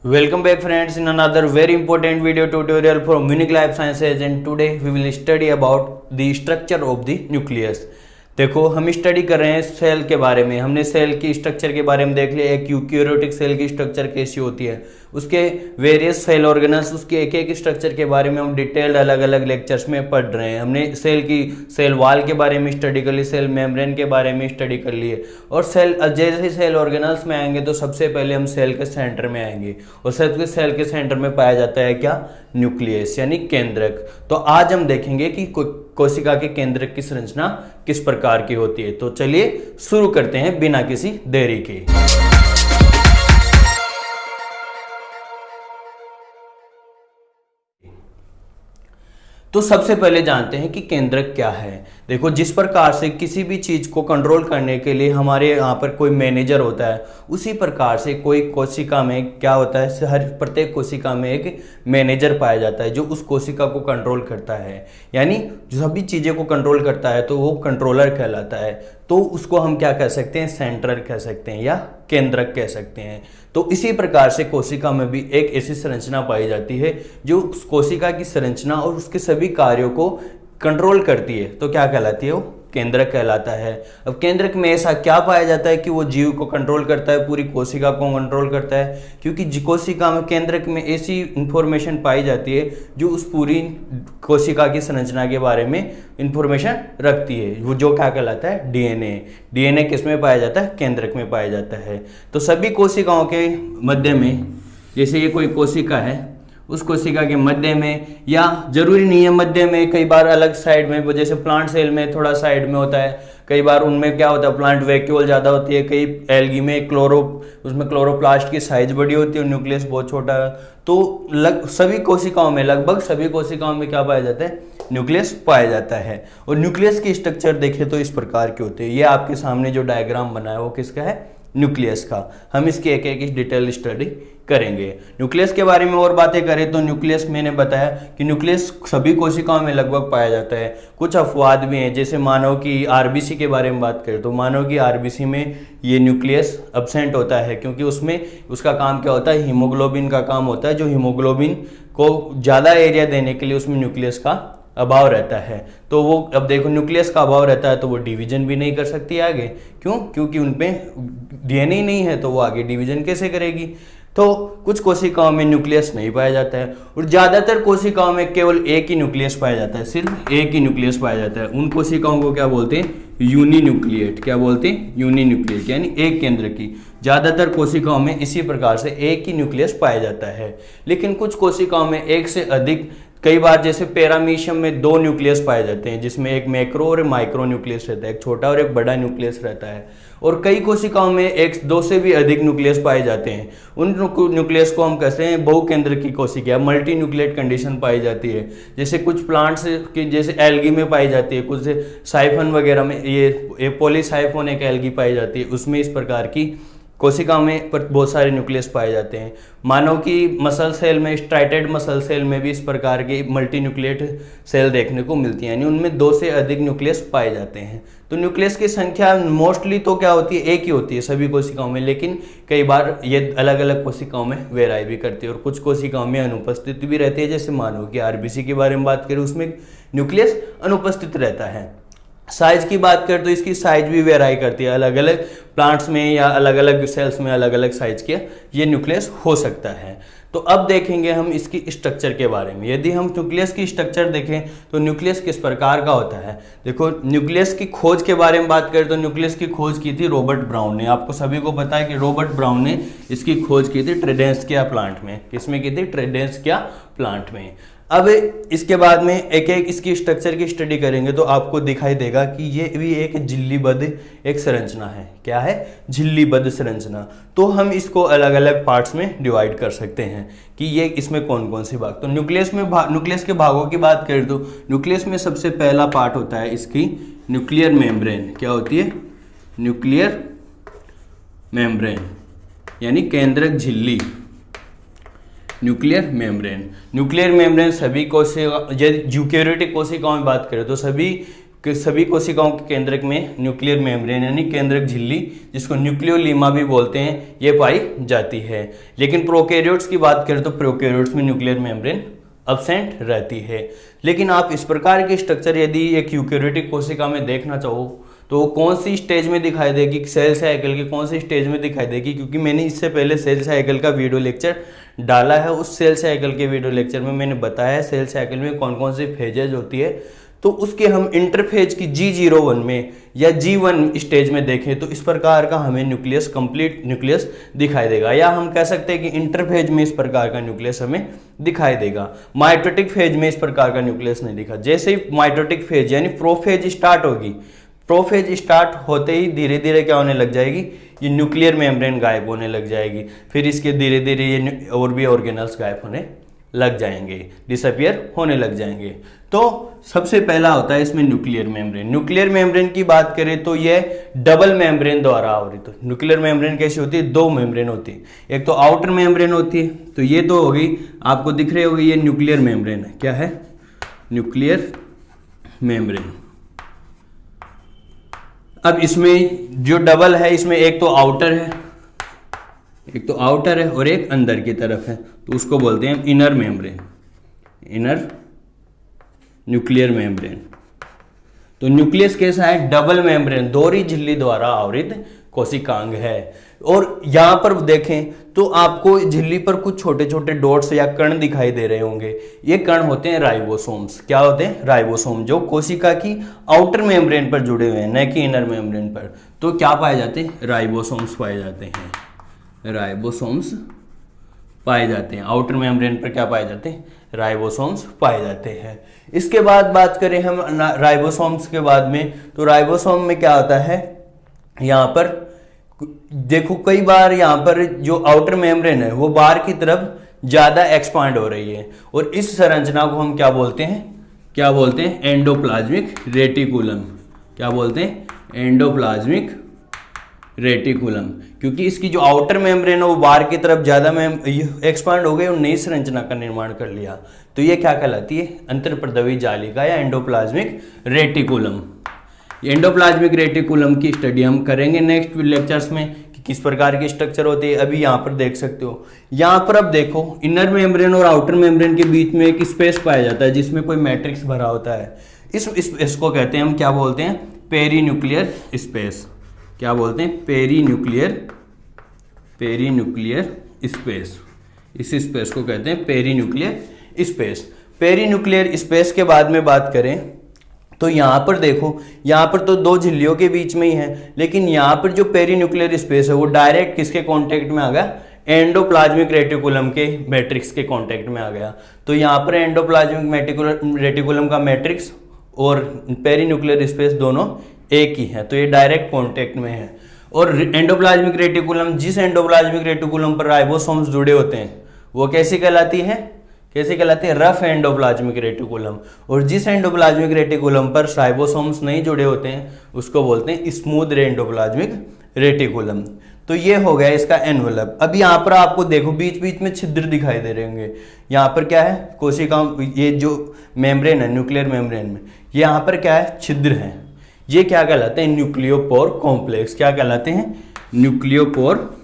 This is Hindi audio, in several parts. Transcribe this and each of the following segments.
Welcome back friends in another very important video tutorial from Munich Life Sciences, and today we will study about the structure of the nucleus। देखो हम स्टडी कर रहे हैं सेल के बारे में। हमने सेल की स्ट्रक्चर के बारे में देख लिया, एक यूकैरियोटिक सेल की स्ट्रक्चर कैसी होती है, उसके वेरियस सेल ऑर्गेनल्स, उसके एक एक स्ट्रक्चर के बारे में हम डिटेल्ड अलग अलग लेक्चर्स में पढ़ रहे हैं। हमने सेल वाल के बारे में स्टडी कर ली, सेल मेम्ब्रेन के बारे में स्टडी कर लिए, और जैसे ही सेल ऑर्गेनल्स में आएंगे तो सबसे पहले हम सेल के सेंटर में आएंगे, और सेल के सेंटर में पाया जाता है क्या? न्यूक्लियस यानी केंद्रक। तो आज हम देखेंगे कि कोशिका के केंद्रक की संरचना किस प्रकार की होती है। तो चलिए शुरू करते हैं बिना किसी देरी के। तो सबसे पहले जानते हैं कि केंद्रक क्या है। देखो, जिस प्रकार से किसी भी चीज को कंट्रोल करने के लिए हमारे यहाँ पर कोई मैनेजर होता है, उसी प्रकार से कोई कोशिका में क्या होता है, हर प्रत्येक कोशिका में एक मैनेजर पाया जाता है जो उस कोशिका को कंट्रोल करता है। यानी जो सभी चीजें को कंट्रोल करता है तो वो कंट्रोलर कहलाता है। तो उसको हम क्या कह सकते हैं? सेंट्रल कह सकते हैं या केंद्रक कह सकते हैं। तो इसी प्रकार से कोशिका में भी एक ऐसी संरचना पाई जाती है जो उस कोशिका की संरचना और उसके सभी कार्यों को कंट्रोल करती है। तो क्या कहलाती है? वो केंद्रक कहलाता है। अब केंद्रक में ऐसा क्या पाया जाता है कि वो जीव को कंट्रोल करता है, पूरी कोशिका को कंट्रोल करता है? क्योंकि कोशिका में केंद्रक में ऐसी इंफॉर्मेशन पाई जाती है जो उस पूरी कोशिका की संरचना के बारे में इंफॉर्मेशन रखती है। वो जो क्या कहलाता है? डीएनए। डीएनए किस में पाया जाता है? केंद्रक में पाया जाता है। तो सभी कोशिकाओं के मध्य में, जैसे ये कोई कोशिका है, उस कोशिका के मध्य में, या जरूरी नहीं है मध्य में, कई बार अलग साइड में, जैसे प्लांट सेल में थोड़ा साइड में होता है, कई बार उनमें क्या होता है, प्लांट वैक्यूल ज़्यादा होती है, कई एल्गी में उसमें क्लोरोप्लास्ट की साइज बड़ी होती है और न्यूक्लियस बहुत छोटा है। तो सभी कोशिकाओं में, लगभग सभी कोशिकाओं में क्या पाया जाता है? न्यूक्लियस पाया जाता है। और न्यूक्लियस की स्ट्रक्चर देखें तो इस प्रकार की होती है। ये आपके सामने जो डायग्राम बना है वो किसका है? न्यूक्लियस का। हम इसकी एक एक डिटेल स्टडी करेंगे। न्यूक्लियस के बारे में और बातें करें तो न्यूक्लियस, मैंने बताया कि न्यूक्लियस सभी कोशिकाओं में लगभग पाया जाता है। कुछ अपवाद भी हैं, जैसे मानव की आरबीसी के बारे में बात करें तो मानव की आरबीसी में ये न्यूक्लियस एब्सेंट होता है, क्योंकि उसमें उसका काम क्या होता है? हीमोग्लोबिन का काम होता है, जो हीमोग्लोबिन को ज़्यादा एरिया देने के लिए उसमें न्यूक्लियस का अभाव रहता है। तो वो, अब देखो, न्यूक्लियस का अभाव रहता है तो वो डिवीजन भी नहीं कर सकती आगे। क्यों? क्योंकि उनपे डीएनए ही नहीं है, तो वो आगे डिवीजन कैसे करेगी? तो कुछ कोशिकाओं में न्यूक्लियस नहीं पाया जाता है, और ज़्यादातर कोशिकाओं में केवल एक ही न्यूक्लियस पाया जाता है, सिर्फ एक ही न्यूक्लियस पाया जाता है। उन कोशिकाओं को क्या बोलते हैं? यूनिन्यूक्लिएट। क्या बोलते हैं? यूनिन्यूक्लिएट, यानी एक केंद्र की। ज़्यादातर कोशिकाओं में इसी प्रकार से एक ही न्यूक्लियस पाया जाता है। लेकिन कुछ कोशिकाओं में एक से अधिक, कई बार जैसे पैरामीशियम में 2 न्यूक्लियस पाए जाते हैं, जिसमें एक मैक्रो और माइक्रो न्यूक्लियस रहता है, एक छोटा और एक बड़ा न्यूक्लियस रहता है। और कई कोशिकाओं में 1-2 से भी अधिक न्यूक्लियस पाए जाते हैं। उन न्यूक्लियस को हम कहते हैं बहुकेंद्र की कोशिका, मल्टी न्यूक्लिएट कंडीशन पाई जाती है। जैसे कुछ प्लांट्स की, जैसे एल्गी में पाई जाती है, कुछ साइफन वगैरह में ये पॉलीसाइफोन एक एल्गी पाई जाती है, उसमें इस प्रकार की कोशिका में पर बहुत सारे न्यूक्लियस पाए जाते हैं। मानव की मसल सेल में, स्ट्राइटेड मसल सेल में भी इस प्रकार के मल्टी न्यूक्लिएट सेल देखने को मिलती हैं, यानी उनमें 2 से अधिक न्यूक्लियस पाए जाते हैं। तो न्यूक्लियस की संख्या मोस्टली तो क्या होती है? एक ही होती है सभी कोशिकाओं में, लेकिन कई बार ये अलग अलग कोशिकाओं में वेराई भी करती है, और कुछ कोशिकाओं में अनुपस्थित भी रहती है। जैसे मानव की आरबीसी के बारे में बात करें, उसमें न्यूक्लियस अनुपस्थित रहता है। साइज की बात करें तो इसकी साइज भी वेराई करती है, अलग अलग प्लांट्स में या अलग अलग सेल्स में अलग अलग साइज के ये न्यूक्लियस हो सकता है। तो अब देखेंगे हम इसकी स्ट्रक्चर के बारे में। यदि हम न्यूक्लियस की स्ट्रक्चर देखें तो न्यूक्लियस किस प्रकार का होता है। देखो, न्यूक्लियस की खोज के बारे में बात करें तो न्यूक्लियस की खोज की थी रॉबर्ट ब्राउन ने। आपको सभी को पता है कि रॉबर्ट ब्राउन ने इसकी खोज की थी ट्रेडेंस्किया प्लांट में। किसमें की थी? ट्रेडेंस्किया प्लांट में। अब इसके बाद में एक एक इसकी स्ट्रक्चर की स्टडी करेंगे तो आपको दिखाई देगा कि ये भी एक झिल्लीबद्ध एक संरचना है। क्या है? झिल्लीबद्ध संरचना। तो हम इसको अलग अलग पार्ट्स में डिवाइड कर सकते हैं कि ये इसमें कौन कौन से भाग। तो न्यूक्लियस के भागों की बात करें तो न्यूक्लियस में सबसे पहला पार्ट होता है इसकी न्यूक्लियर मेम्ब्रेन। क्या होती है? न्यूक्लियर मेम्ब्रेन, यानी केंद्रक झिल्ली। न्यूक्लियर मेम्ब्रेन सभी कोशिका, यूकैरियोटिक कोशिकाओं में बात करें तो सभी कि सभी कोशिकाओं के केंद्रक में न्यूक्लियर मेम्ब्रेन यानी केंद्रक झिल्ली, जिसको न्यूक्लियोलीमा भी बोलते हैं, ये पाई जाती है। लेकिन प्रोकैरियोट्स की बात करें तो प्रोकैरियोट्स में न्यूक्लियर मेम्ब्रेन अब्सेंट रहती है। लेकिन आप इस प्रकार के स्ट्रक्चर यदि एक यूकेरियोटिक कोशिका में देखना चाहो तो कौन सी स्टेज में दिखाई देगी, सेल साइकिल की कौन सी स्टेज में दिखाई देगी, क्योंकि मैंने इससे पहले सेल साइकिल का वीडियो लेक्चर डाला है। उस सेल साइकिल के वीडियो लेक्चर में मैंने बताया है सेल साइकिल में कौन कौन सी फेजेज होती है। तो उसके हम इंटरफेज की G01 में या G1 स्टेज में देखें तो इस प्रकार का हमें न्यूक्लियस, कंप्लीट न्यूक्लियस दिखाई देगा, या हम कह सकते हैं कि इंटरफेज में इस प्रकार का न्यूक्लियस हमें दिखाई देगा। माइटोटिक फेज में इस प्रकार का न्यूक्लियस नहीं दिखा। जैसे ही माइटोटिक फेज यानी प्रोफेज स्टार्ट होगी, प्रोफेज स्टार्ट होते ही धीरे धीरे क्या होने लग जाएगी, ये न्यूक्लियर मेम्ब्रेन गायब होने लग जाएगी। फिर इसके धीरे धीरे ये और भी ऑर्गेनल्स गायब होने लग जाएंगे, डिसअपियर होने लग जाएंगे। तो सबसे पहला होता है इसमें न्यूक्लियर मेम्ब्रेन। न्यूक्लियर मेम्ब्रेन की बात करें तो ये डबल मेम्ब्रेन द्वारा आवृत तो न्यूक्लियर मेम्ब्रेन कैसी होती है, दो मेम्ब्रेन होती है। एक तो आउटर मेम्ब्रेन होती है, तो ये तो हो गई, आपको दिख रही होगी ये न्यूक्लियर मेम्ब्रेन है। क्या है? Nuclear membrane. अब इसमें जो डबल है, इसमें एक तो आउटर है, एक तो आउटर है और एक अंदर की तरफ है, तो उसको बोलते हैं inner membrane, inner nuclear membrane. तो न्यूक्लियस कैसा है? डबल मेम्ब्रेन, दोहरी झिल्ली द्वारा आवृत कोशिकांग है। और यहां पर देखें तो आपको झिल्ली पर कुछ छोटे छोटे डॉट्स या कण दिखाई दे रहे होंगे। ये कण होते हैं राइबोसोम्स। क्या होते हैं? राइबोसोम, जो कोशिका की आउटर मेम्ब्रेन पर जुड़े हुए हैं, न कि इनर मेम्ब्रेन पर। तो क्या पाए जाते हैं? राइबोसोम्स पाए जाते हैं, राइबोसोम्स पाए जाते हैं। आउटर मेम्ब्रेन पर क्या पाए जाते हैं? राइबोसोम्स पाए जाते हैं। इसके बाद बात करें हम राइबोसोम्स के बाद में, तो राइबोसोम में क्या होता है, यहाँ पर देखो कई बार यहाँ पर जो आउटर मेम्ब्रेन है वो बाहर की तरफ ज्यादा एक्सपांड हो रही है, और इस संरचना को हम क्या बोलते हैं? क्या बोलते हैं? Endoplasmic reticulum. क्या बोलते हैं? Endoplasmic reticulum. क्योंकि इसकी जो आउटर मेम्ब्रेन है वो बाहर की तरफ ज्यादा एक्सपांड हो गई और नई संरचना का निर्माण कर लिया, तो ये क्या कहलाती है? अंतर्प्रदवी जालिका या एंडोप्लाज्मिक रेटिकुलम। एंडोप्लाज्मिक रेटिकुलम की स्टडी हम करेंगे नेक्स्ट लेक्चर्स में कि किस प्रकार की स्ट्रक्चर होती है। अभी यहाँ पर देख सकते हो, यहाँ पर अब देखो इनर मेम्ब्रेन और आउटर मेम्ब्रेन के बीच में एक स्पेस पाया जाता है जिसमें कोई मैट्रिक्स भरा होता है। इस स्पेस को कहते हैं, हम क्या बोलते हैं? Perinuclear space. क्या बोलते हैं? Perinuclear space. इस स्पेस को कहते हैं perinuclear space. Perinuclear space के बाद में बात करें तो यहाँ पर देखो, यहाँ पर तो दो झिल्लियों के बीच में ही है, लेकिन यहाँ पर जो पेरी न्यूक्लियर स्पेस है वो डायरेक्ट किसके कांटेक्ट में आ गया? एंडोप्लाज्मिक रेटिकुलम के मैट्रिक्स के कांटेक्ट में आ गया। तो यहाँ पर एंडोप्लाज्मिक रेटिकुलम का मैट्रिक्स और पेरी न्यूक्लियर स्पेस दोनों एक ही है, तो ये डायरेक्ट कांटेक्ट में है। और एंडोप्लाज्मिक रेटिकुलम, जिस एंडोप्लाज्मिक रेटिकुलम पर राइबोसोम्स जुड़े होते हैं वो कैसी कहलाती है? कैसे कहलाती है? Rough endoplasmic reticulum. और जिस एंडोप्लाज्मिक रेटिकुलम पर राइबोसोम्स नहीं जुड़े होते हैं उसको बोलते हैं स्मूथ एंडोप्लाज्मिक रेटिकुलम। तो ये हो गया इसका एनवेलप। अब यहाँ पर आपको देखो बीच बीच में छिद्र दिखाई दे रहे होंगे। यहाँ पर क्या है? कोशिकाओं, ये जो मेम्ब्रेन है न्यूक्लियर मेम्ब्रेन में, ये यहाँ पर क्या है? छिद्र है। ये क्या कहलाते हैं? न्यूक्लियोपोर कॉम्प्लेक्स। क्या कहलाते हैं? Nuclear pore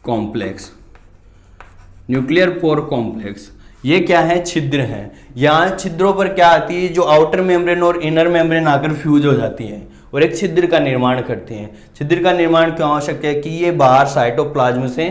complex. Nuclear pore complex ये क्या है? छिद्र है। यहाँ छिद्रों पर क्या आती है? जो आउटर मेम्ब्रेन और इनर मेम्ब्रेन आकर फ्यूज हो जाती है और एक छिद्र का निर्माण करती हैं। छिद्र का निर्माण क्यों आवश्यक है? कि ये बाहर साइटोप्लाज्म से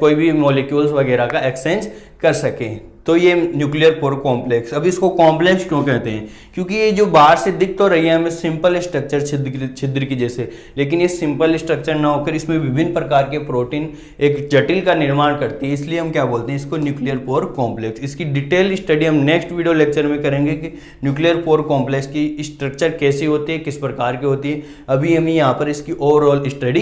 कोई भी मॉलिक्यूल्स वगैरह का एक्सचेंज कर सके। तो ये न्यूक्लियर पोर कॉम्प्लेक्स। अब इसको कॉम्प्लेक्स क्यों कहते हैं? क्योंकि ये जो बाहर से दिख तो रही है हमें सिंपल स्ट्रक्चर छिद्र की जैसे, लेकिन ये सिंपल स्ट्रक्चर ना होकर इसमें विभिन्न प्रकार के प्रोटीन एक जटिल का निर्माण करती है, इसलिए हम क्या बोलते हैं? इसको न्यूक्लियर पोर कॉम्प्लेक्स। इसकी डिटेल स्टडी हम नेक्स्ट वीडियो लेक्चर में करेंगे कि न्यूक्लियर पोर कॉम्प्लेक्स की स्ट्रक्चर कैसी होती है, किस प्रकार की होती है। अभी हम यहाँ पर इसकी ओवरऑल स्टडी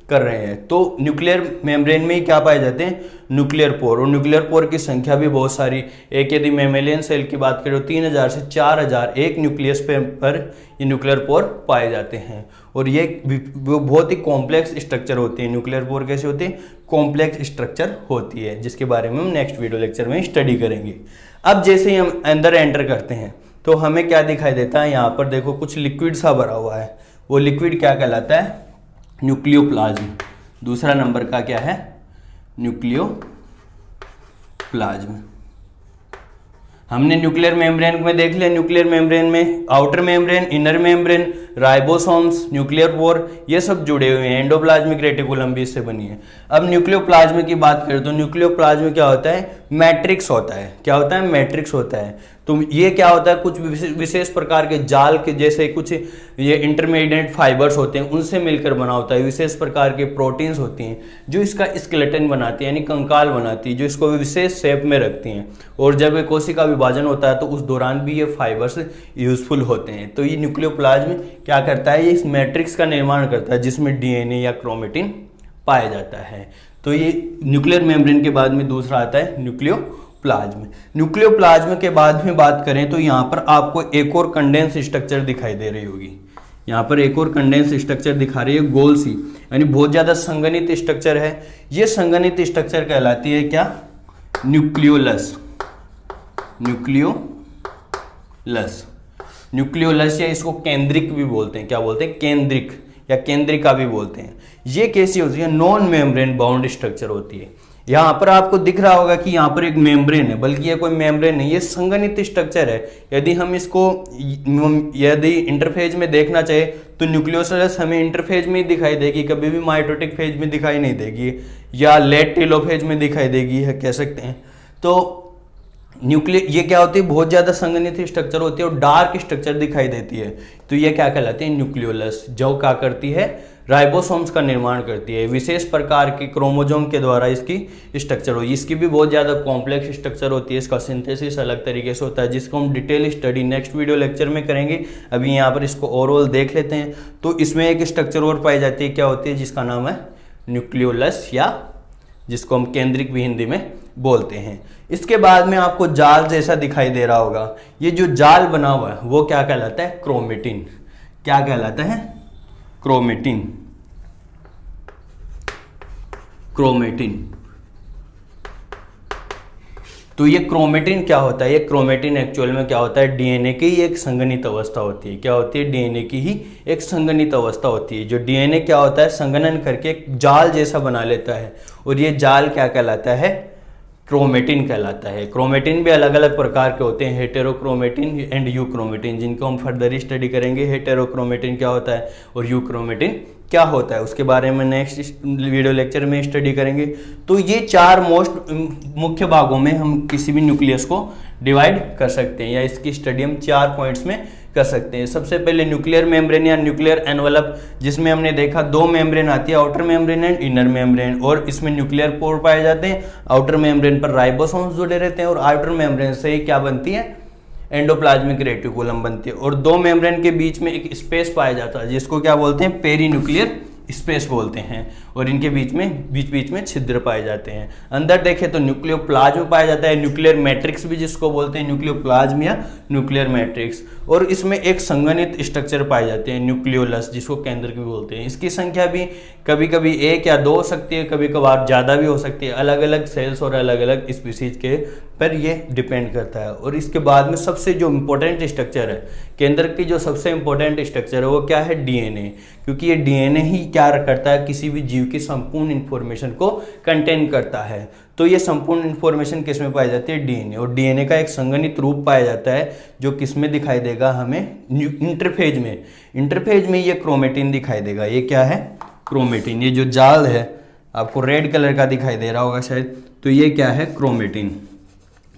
कर रहे हैं। तो न्यूक्लियर मेम्ब्रेन में ही क्या पाए जाते हैं, न्यूक्लियर पोर, और न्यूक्लियर पोर की संख्या भी बहुत सारी। एक यदि मेमेलियन सेल की बात करें तो 3000 से 4000 एक न्यूक्लियस पर ये न्यूक्लियर पोर पाए जाते हैं। और ये बहुत ही कॉम्प्लेक्स स्ट्रक्चर होती है। न्यूक्लियर पोर कैसे होती है, कॉम्प्लेक्स स्ट्रक्चर होती है, जिसके बारे में हम नेक्स्ट वीडियो लेक्चर में स्टडी करेंगे। अब जैसे ही हम अंदर एंटर करते हैं तो हमें क्या दिखाई देता है, यहाँ पर देखो कुछ लिक्विड सा भरा हुआ है। वो लिक्विड क्या कहलाता है, न्यूक्लियोप्लाज्म। दूसरा नंबर का क्या है, न्यूक्लियोप्लाज्म। हमने न्यूक्लियर मेम्ब्रेन में देख लिया, न्यूक्लियर मेम्ब्रेन में outer membrane, inner membrane, ribosomes, nuclear pore, ये सब जुड़े हुए हैं। एंडोप्लाज्मिक रेटिकुलम भी इससे बनी है। अब न्यूक्लियोप्लाज्म की बात करें तो न्यूक्लियोप्लाज्म क्या होता है, मैट्रिक्स होता है। क्या होता है, मैट्रिक्स होता है। तो ये क्या होता है, कुछ विशेष प्रकार के जाल के जैसे कुछ ये इंटरमीडिएट फाइबर्स होते हैं, उनसे मिलकर बना होता है। विशेष प्रकार के प्रोटीन्स होती हैं जो इसका स्केलेटन बनाती है, यानी कंकाल बनाती है, जो इसको विशेष शेप में रखती हैं। और जब ये कोशिका विभाजन होता है तो उस दौरान भी ये फाइबर्स यूजफुल होते हैं। तो ये न्यूक्लियोप्लाज्म क्या करता है, ये इस मैट्रिक्स का निर्माण करता है जिसमें डीएनए या क्रोमेटिन पाया जाता है। तो ये न्यूक्लियर मेम्ब्रेन के बाद में दूसरा आता है न्यूक्लियोप्लाज्म। न्यूक्लियोप्लाज्म के बाद में बात करें तो यहाँ पर आपको एक और कंडेंस स्ट्रक्चर दिखाई दे रही होगी। यहाँ पर एक और कंडेंस स्ट्रक्चर दिखा रही है, गोल सी, यानी बहुत ज्यादा संघनित स्ट्रक्चर है। ये संघनित स्ट्रक्चर कहलाती है क्या, न्यूक्लियोलस। न्यूक्लियोलस, न्यूक्लियोलस या इसको केंद्रिक भी बोलते हैं। क्या बोलते हैं, केंद्रिक या केंद्रिका भी बोलते हैं। ये कैसी होती है, नॉन मेम्ब्रेन बाउंड स्ट्रक्चर होती है। यहाँ पर आपको दिख रहा होगा कि यहाँ पर एक मेम्ब्रेन है, बल्कि ये कोई मेम्ब्रेन नहीं, ये संघनित स्ट्रक्चर है। यदि हम इसको यदि इंटरफेज में देखना चाहे तो न्यूक्लियोलस हमें इंटरफेज में ही दिखाई देगी, कभी भी माइटोटिक फेज में दिखाई नहीं देगी, या लेट टेलोफेज में दिखाई देगी है, कह सकते हैं। तो ये क्या होती है, बहुत ज्यादा संघनित स्ट्रक्चर होती है और डार्क स्ट्रक्चर दिखाई देती है। तो ये क्या कहलाती है, न्यूक्लियोलस, जो क्या करती है, राइबोसोम्स का निर्माण करती है। विशेष प्रकार के क्रोमोजोम के द्वारा इसकी स्ट्रक्चर होगी। इसकी भी बहुत ज़्यादा कॉम्प्लेक्स स्ट्रक्चर होती है, इसका सिंथेसिस अलग तरीके से होता है, जिसको हम detail study next video lecture में करेंगे। अभी यहाँ पर इसको ओवरऑल देख लेते हैं। तो इसमें एक स्ट्रक्चर और पाई जाती है, क्या होती है, जिसका नाम है न्यूक्लियोलस, या जिसको हम केंद्रिक भी हिंदी में बोलते हैं। इसके बाद में आपको जाल जैसा दिखाई दे रहा होगा। ये जो जाल बना हुआ है वो क्या कहलाता है, क्रोमेटिन। क्या कहलाता है, क्रोमेटिन। क्रोमेटिन। तो ये क्रोमेटिन क्या होता है, ये क्रोमेटिन एक्चुअल में क्या होता है, डीएनए की एक संघनित अवस्था होती है। क्या होती है, डीएनए की ही एक संघनित अवस्था होती है। जो डीएनए क्या होता है, संघनन करके एक जाल जैसा बना लेता है, और ये जाल क्या कहलाता है, क्रोमेटिन कहलाता है। क्रोमेटिन भी अलग अलग प्रकार के होते हैं, हेटेरोक्रोमेटिन एंड यूक्रोमेटिन, जिनको हम फर्दर स्टडी करेंगे। हेटेरोक्रोमेटिन क्या होता है और यूक्रोमेटिन क्या होता है, उसके बारे में नेक्स्ट वीडियो लेक्चर में स्टडी करेंगे। तो ये चार मुख्य भागों में हम किसी भी न्यूक्लियस को डिवाइड कर सकते हैं, या इसकी स्टडी हम 4 पॉइंट्स में कर सकते हैं। सबसे पहले न्यूक्लियर मेम्ब्रेन या न्यूक्लियर एनवलप, जिसमें हमने देखा 2 मेम्ब्रेन आती है, outer membrane and inner membrane, और इसमें न्यूक्लियर पोर पाए जाते हैं। आउटर मेम्ब्रेन पर राइबोसोम्स जुड़े रहते हैं, और आउटर मेम्ब्रेन से ही क्या बनती है, एंडोप्लाज्मिक रेटिकुलम बनती है। और 2 मेम्ब्रेन के बीच में एक स्पेस पाया जाता है, जिसको क्या बोलते हैं, पेरीन्यूक्लियर स्पेस बोलते हैं, और इनके बीच में छिद्र पाए जाते हैं। अंदर देखें तो न्यूक्लियोप्लाज्म पाया जाता है, न्यूक्लियर मैट्रिक्स भी जिसको बोलते हैं, न्यूक्लियोप्लाज्म या न्यूक्लियर मैट्रिक्स, और इसमें एक संघनित स्ट्रक्चर पाए जाते हैं, न्यूक्लियोलस, जिसको केंद्रक भी बोलते हैं। इसकी संख्या भी कभी कभी 1 या 2 हो सकती है, कभी कभार ज़्यादा भी हो सकती है, अलग अलग सेल्स और अलग अलग स्पीसीज के पर ये डिपेंड करता है। और इसके बाद में सबसे जो इम्पोर्टेंट स्ट्रक्चर है, केंद्रक की जो सबसे इम्पोर्टेंट स्ट्रक्चर है वो क्या है, डीएनए, क्योंकि ये डीएनए ही क्या करता है, किसी भी जीव की संपूर्ण इंफॉर्मेशन को कंटेन करता है। तो ये संपूर्ण इंफॉर्मेशन किस में पाई जाती है, डीएनए, और डीएनए का एक संघनित रूप पाया जाता है, जो किस में दिखाई देगा हमें, इंटरफेज में। इंटरफेज में ये क्रोमेटिन दिखाई देगा। ये क्या है, क्रोमेटिन। ये जो जाल है आपको रेड कलर का दिखाई दे रहा होगा शायद, तो ये क्या है, क्रोमेटिन।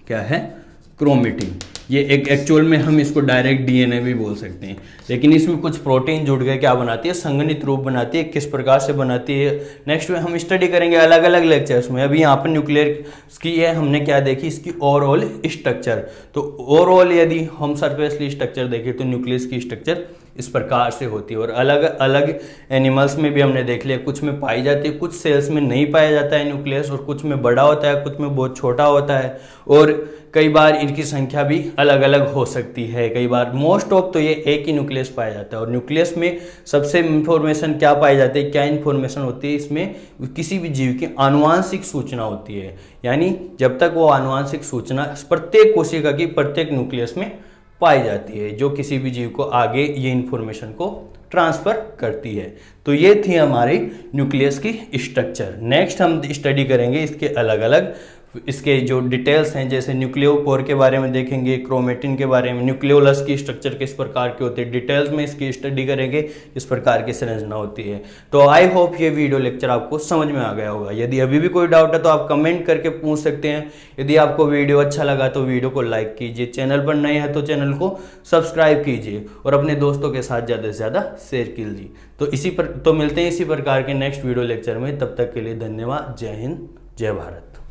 क्या है, क्रोमेटिन। ये एक एक्चुअल में हम इसको डायरेक्ट डीएनए भी बोल सकते हैं, लेकिन इसमें कुछ प्रोटीन जुड़ गए क्या बनाती है, संघनित रूप बनाती है। किस प्रकार से बनाती है नेक्स्ट में हम स्टडी करेंगे अलग अलग लेक्चर्स में। अभी यहाँ पर न्यूक्लियर की है, हमने क्या देखी, इसकी ओवरऑल स्ट्रक्चर। तो ओवरऑल यदि हम सरफेसली स्ट्रक्चर देखें तो न्यूक्लियस की स्ट्रक्चर इस प्रकार से होती है। और अलग अलग एनिमल्स में भी हमने देख लिया, कुछ में पाई जाती है, कुछ सेल्स में नहीं पाया जाता है न्यूक्लियस, और कुछ में बड़ा होता है, कुछ में बहुत छोटा होता है, और कई बार इनकी संख्या भी अलग अलग हो सकती है। कई बार मोस्ट ऑफ तो ये एक ही न्यूक्लियस पाया जाता है। और न्यूक्लियस में सबसे इंफॉर्मेशन क्या पाई जाती है, क्या इंफॉर्मेशन होती है, इसमें किसी भी जीव की आनुवांशिक सूचना होती है। यानी जब तक वो आनुवांशिक सूचना प्रत्येक कोशिका की प्रत्येक न्यूक्लियस में पाई जाती है, जो किसी भी जीव को आगे ये इंफॉर्मेशन को ट्रांसफर करती है। तो ये थी हमारी न्यूक्लियस की स्ट्रक्चर। नेक्स्ट हम स्टडी करेंगे इसके अलग अलग इसके जो डिटेल्स हैं, जैसे न्यूक्लियोपोर के बारे में देखेंगे, क्रोमेटिन के बारे में, न्यूक्लियोलस की स्ट्रक्चर किस प्रकार की होती है, डिटेल्स में इसकी स्टडी करेंगे, किस प्रकार की संरचना होती है। तो आई होप ये वीडियो लेक्चर आपको समझ में आ गया होगा। यदि अभी भी कोई डाउट है तो आप कमेंट करके पूछ सकते हैं। यदि आपको वीडियो अच्छा लगा तो वीडियो को लाइक कीजिए, चैनल पर नए हैं तो चैनल को सब्सक्राइब कीजिए, और अपने दोस्तों के साथ ज़्यादा से ज़्यादा शेयर कीजिए। तो मिलते हैं इसी प्रकार के नेक्स्ट वीडियो लेक्चर में। तब तक के लिए धन्यवाद। जय हिंद, जय भारत।